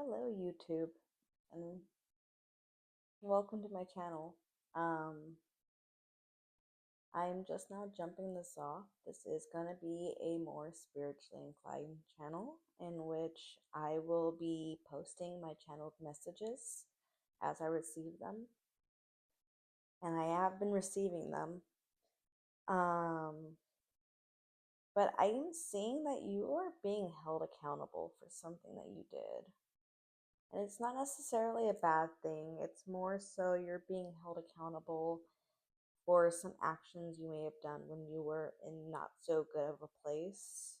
Hello, YouTube, and welcome to my channel. Um, I'm just now jumping this off. This is going to be a more spiritually inclined channel in which I will be posting my channeled messages as I receive them, and I have been receiving them. Um, but I'm seeing that you are being held accountable for something that you did. And it's not necessarily a bad thing, it's more so you're being held accountable for some actions you may have done when you were in not so good of a place.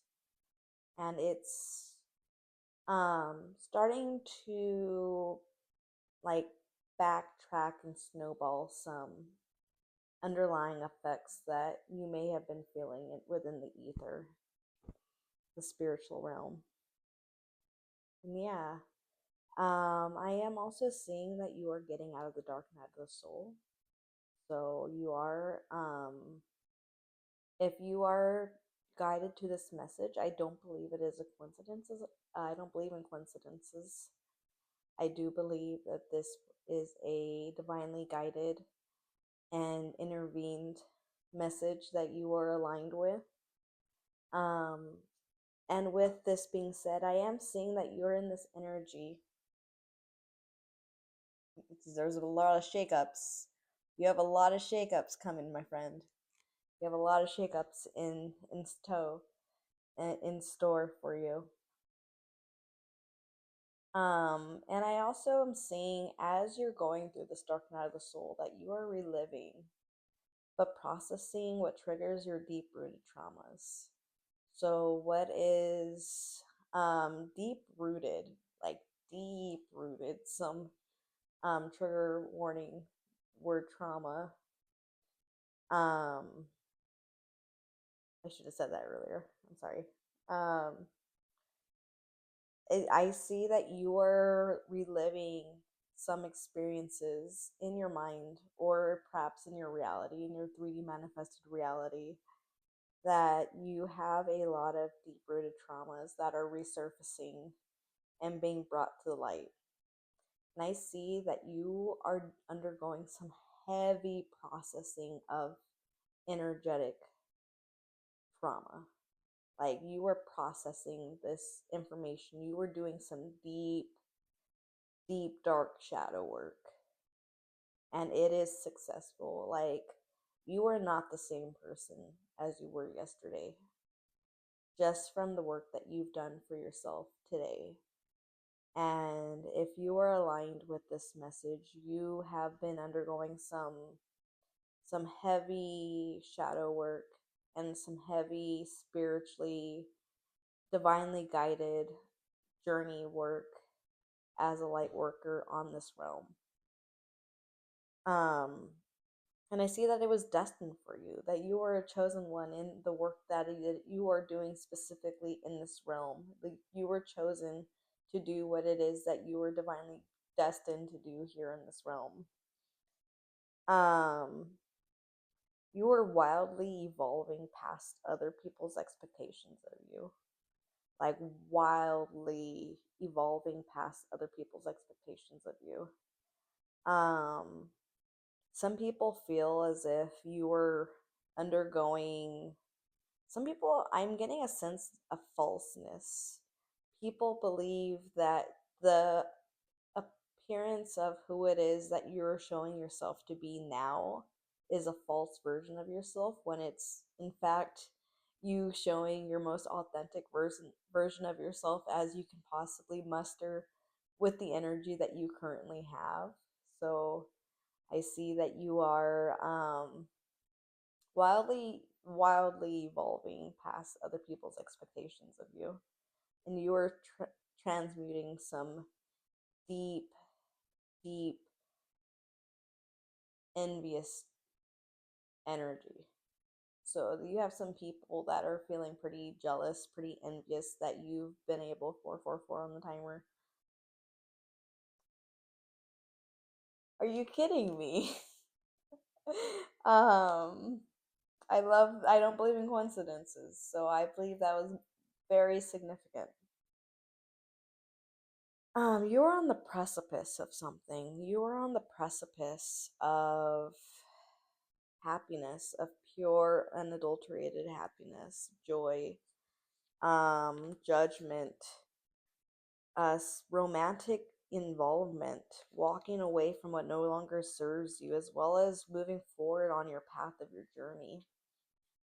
And it's starting to like backtrack and snowball some underlying effects that you may have been feeling within the ether, the spiritual realm. And yeah, I am also seeing that you are getting out of the dark night of the soul. So you are, if you are guided to this message, I don't believe it is a coincidence. I don't believe in coincidences. I do believe that this is a divinely guided and intervened message that you are aligned with. Um, and with this being said, I am seeing that you're in this energy. There's a lot of shakeups. You have a lot of shakeups coming, my friend. You have a lot of shakeups in tow and in store for you. And I also am seeing as you're going through this dark night of the soul that you are reliving, but processing what triggers your deep rooted traumas. So, what is deep rooted, like deep rooted, some trigger warning word trauma. Um, I should have said that earlier. I'm sorry. Um, I see that you are reliving some experiences in your mind or perhaps in your reality, in your 3D manifested reality, that you have a lot of deep rooted traumas that are resurfacing and being brought to the light. And I see that you are undergoing some heavy processing of energetic trauma. Like you were processing this information, you were doing some deep, dark shadow work. And it is successful. Like, you are not the same person as you were yesterday, just from the work that you've done for yourself today. And if you are aligned with this message, you have been undergoing some heavy shadow work and some heavy spiritually divinely guided journey work as a light worker on this realm. Um, and I see that it was destined for you, that you are a chosen one in the work that you are doing specifically in this realm. Like you were chosen to do what it is that you were divinely destined to do here in this realm. Um, you are wildly evolving past other people's expectations of you. Like wildly evolving past other people's expectations of you. Um, some people feel as if you were undergoing, some people, I'm getting a sense of falseness. People believe that the appearance of who it is that you're showing yourself to be now is a false version of yourself when it's in fact you showing your most authentic version of yourself as you can possibly muster with the energy that you currently have. So I see that you are wildly evolving past other people's expectations of you, and you are transmuting some deep, deep, envious energy. So you have some people that are feeling pretty jealous, pretty envious that you've been able 444 on the timer. Are you kidding me? um I don't believe in coincidences, so I believe that was very significant. You're on the precipice of something. You are on the precipice of happiness, of pure, unadulterated happiness, joy, judgment, romantic involvement, walking away from what no longer serves you, as well as moving forward on your path of your journey.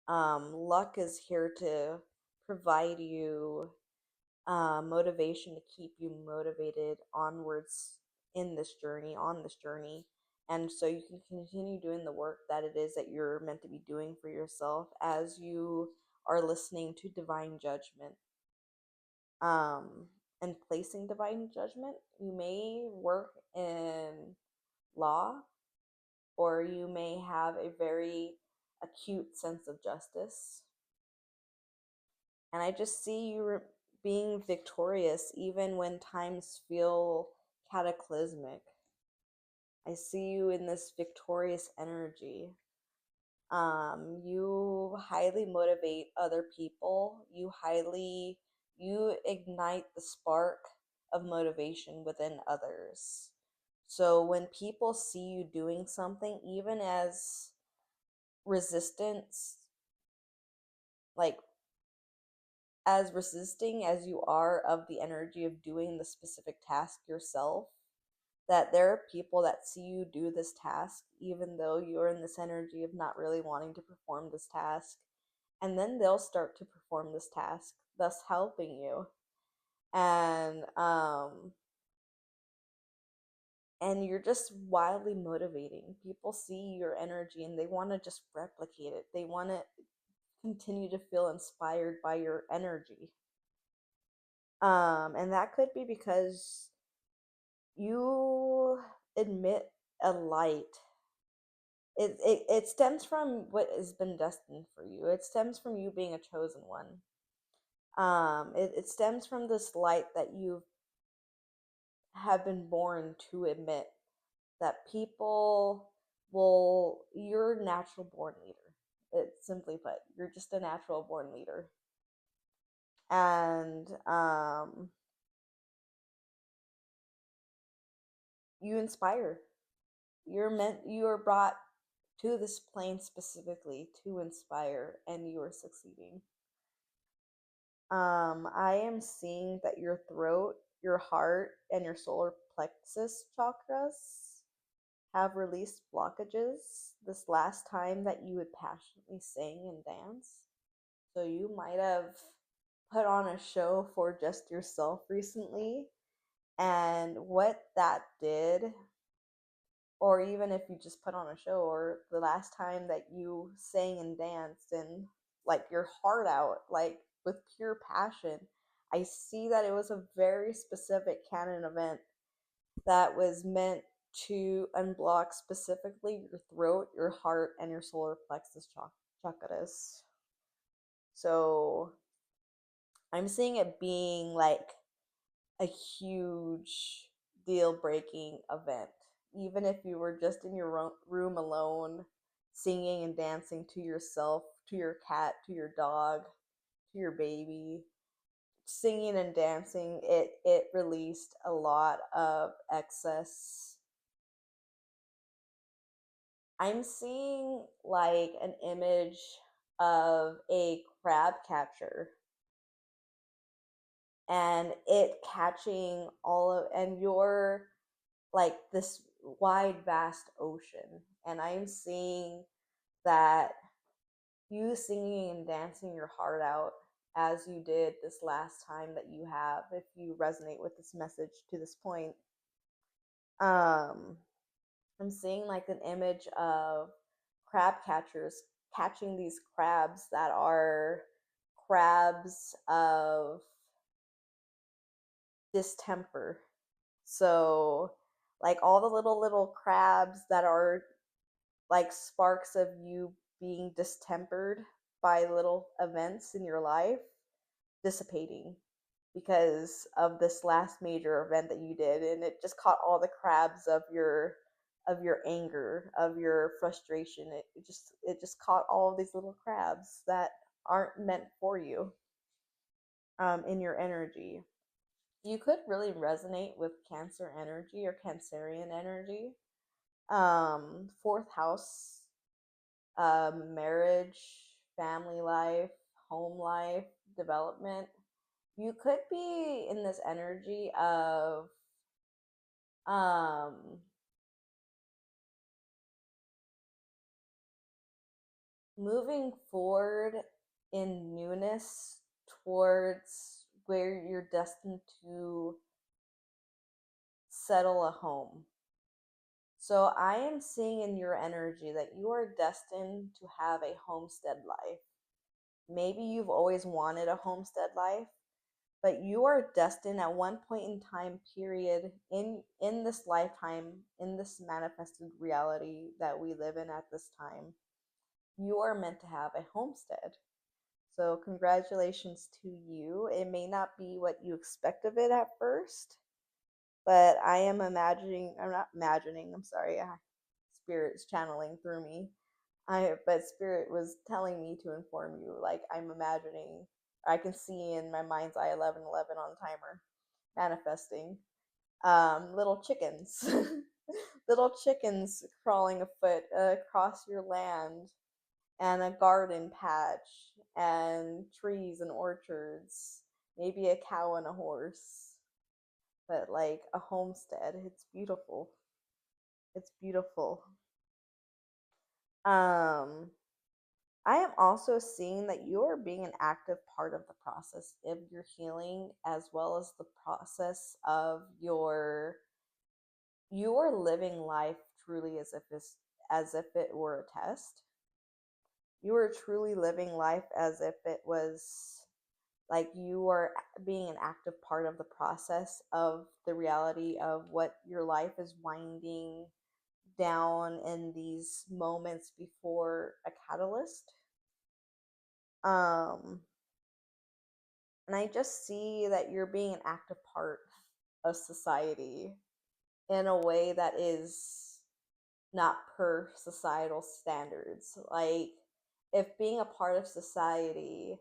Luck is here to provide you motivation to keep you motivated onwards in this journey, on this journey. And so you can continue doing the work that it is that you're meant to be doing for yourself as you are listening to divine judgment. Um, and placing divine judgment, you may work in law, or you may have a very acute sense of justice. And I just see you being victorious even when times feel cataclysmic. I see you in this victorious energy. You highly motivate other people. You ignite the spark of motivation within others. So when people see you doing something, even as resistance, like as resisting as you are of the energy of doing the specific task yourself, that there are people that see you do this task, even though you're in this energy of not really wanting to perform this task. And then they'll start to perform this task, thus helping you. And and you're just wildly motivating. People see your energy and they want to just replicate it. They want to continue to feel inspired by your energy. And that could be because you admit a light. It stems from what has been destined for you. It stems from you being a chosen one. It stems from this light that you have been born to admit, that people will, you're a natural born leader. It's simply put, you're just a natural born leader. And you inspire. You are brought to this plane specifically to inspire, and you are succeeding. I am seeing that your throat, your heart, and your solar plexus chakras have released blockages this last time that you would passionately sing and dance. So you might have put on a show for just yourself recently, and what that did, or even if you just put on a show, or the last time that you sang and danced and like your heart out, like with pure passion, I see that it was a very specific canon event that was meant to unblock specifically your throat, your heart, and your solar plexus chakras. So I'm seeing it being like a huge deal breaking event. Even if you were just in your room alone, singing and dancing to yourself, to your cat, to your dog, to your baby, singing and dancing, it released a lot of excess. I'm seeing like an image of a crab catcher and it catching all of, and you're like this wide vast ocean, and I'm seeing that you singing and dancing your heart out as you did this last time that you have, if you resonate with this message to this point. um I'm seeing like an image of crab catchers catching these crabs that are crabs of distemper. So, like all the little crabs that are like sparks of you being distempered by little events in your life dissipating because of this last major event that you did, and it just caught all the crabs of your anger, of your frustration. It just caught all of these little crabs that aren't meant for you in your energy. You could really resonate with Cancer energy or Cancerian energy. Fourth house, marriage, family life, home life, development. You could be in this energy of um, moving forward in newness towards where you're destined to settle a home. So I am seeing in your energy that you are destined to have a homestead life. Maybe you've always wanted a homestead life, but you are destined at one point in time period in this lifetime, in this manifested reality that we live in at this time, you are meant to have a homestead. So congratulations to you. It may not be what you expect of it at first, but I am imagining, I'm not imagining, I'm sorry, spirit is channeling through me. But spirit was telling me to inform you, like I'm imagining, I can see in my mind's eye 1111 on timer, manifesting little chickens, little chickens crawling afoot across your land, and a garden patch, and trees and orchards, maybe a cow and a horse, but like a homestead. It's beautiful. It's beautiful. Um, I am also seeing that you are being an active part of the process of your healing, as well as the process of you are living life truly as if it were a test. You are truly living life as if it was like you are being an active part of the process of the reality of what your life is winding down in these moments before a catalyst. Um, and I just see that you're being an active part of society in a way that is not per societal standards. Like, if being a part of society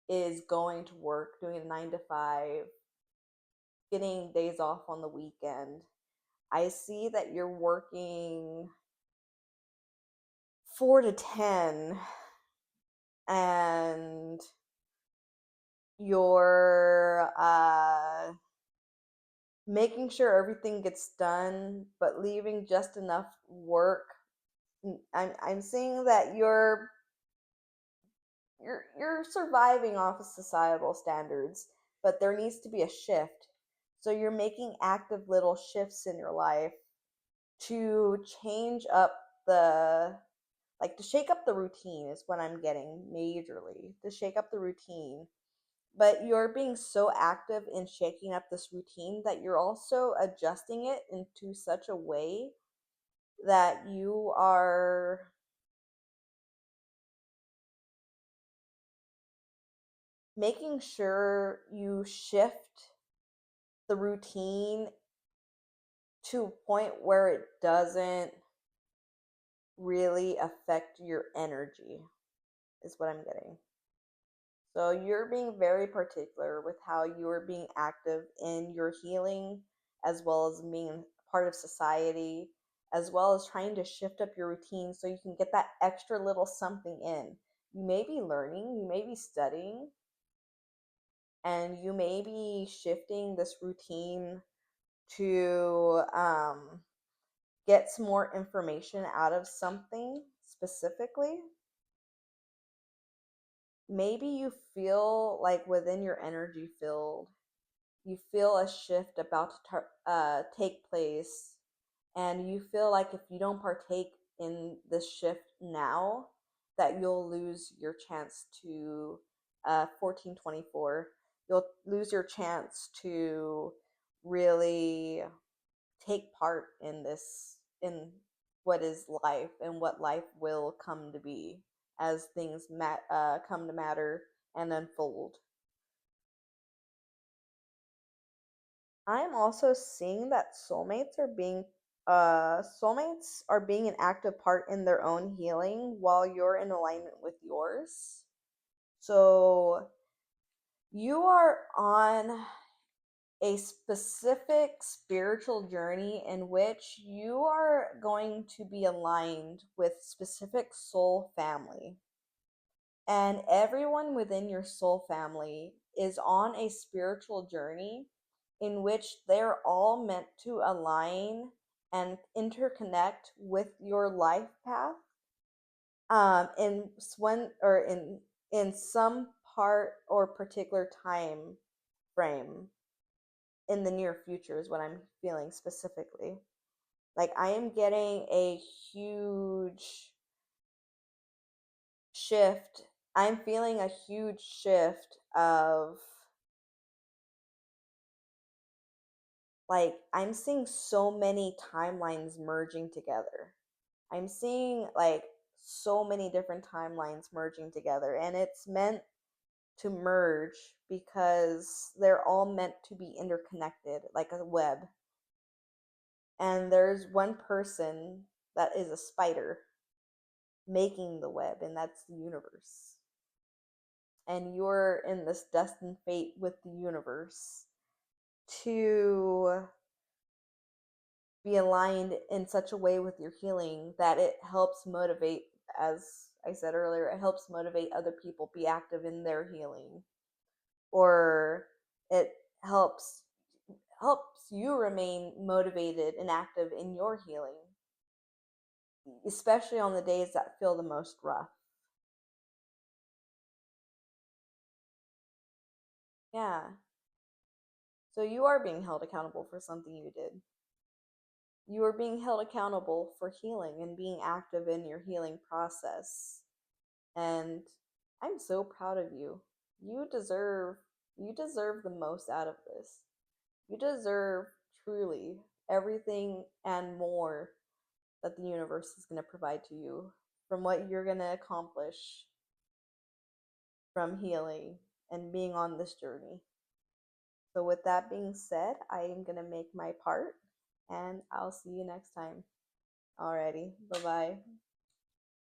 is going to work, doing a 9 to 5, getting days off on the weekend, I see that you're working 4 to 10, and you're making sure everything gets done, but leaving just enough work. I'm seeing that you're surviving off of societal standards, but there needs to be a shift. So you're making active little shifts in your life to change up the to shake up the routine is what I'm getting majorly. To shake up the routine. But you're being so active in shaking up this routine that you're also adjusting it into such a way that you are making sure you shift the routine to a point where it doesn't really affect your energy, is what I'm getting. So you're being very particular with how you are being active in your healing, as well as being part of society, as well as trying to shift up your routine so you can get that extra little something in. You may be learning, you may be studying, and you may be shifting this routine to get some more information out of something specifically. Maybe you feel like within your energy field, you feel a shift about to take place, and you feel like if you don't partake in this shift now, that you'll lose your chance to 1424. You'll lose your chance to really take part in in what is life and what life will come to be as things come to matter and unfold. I'm also seeing that soulmates are being an active part in their own healing while you're in alignment with yours. So you are on a specific spiritual journey in which you are going to be aligned with specific soul family. And everyone within your soul family is on a spiritual journey in which they're all meant to align and interconnect with your life path in one or in some part or particular time frame in the near future is what I'm feeling specifically. Like I am getting a huge shift. I'm feeling a huge shift of like I'm seeing so many timelines merging together. I'm seeing like so many different timelines merging together, and it's meant to merge because they're all meant to be interconnected like a web. And there's one person that is a spider making the web, and that's the universe. And you're in this destined fate with the universe to be aligned in such a way with your healing that it helps motivate, as I said earlier, it helps motivate other people be active in their healing, or it helps you remain motivated and active in your healing, especially on the days that feel the most rough. Yeah. So you are being held accountable for something you did. You are being held accountable for healing and being active in your healing process. And I'm so proud of you. You deserve you deserve the most out of this. You deserve truly everything and more that the universe is going to provide to you from what you're going to accomplish from healing and being on this journey. So, with that being said, I am going to make my part and I'll see you next time. Alrighty, bye bye.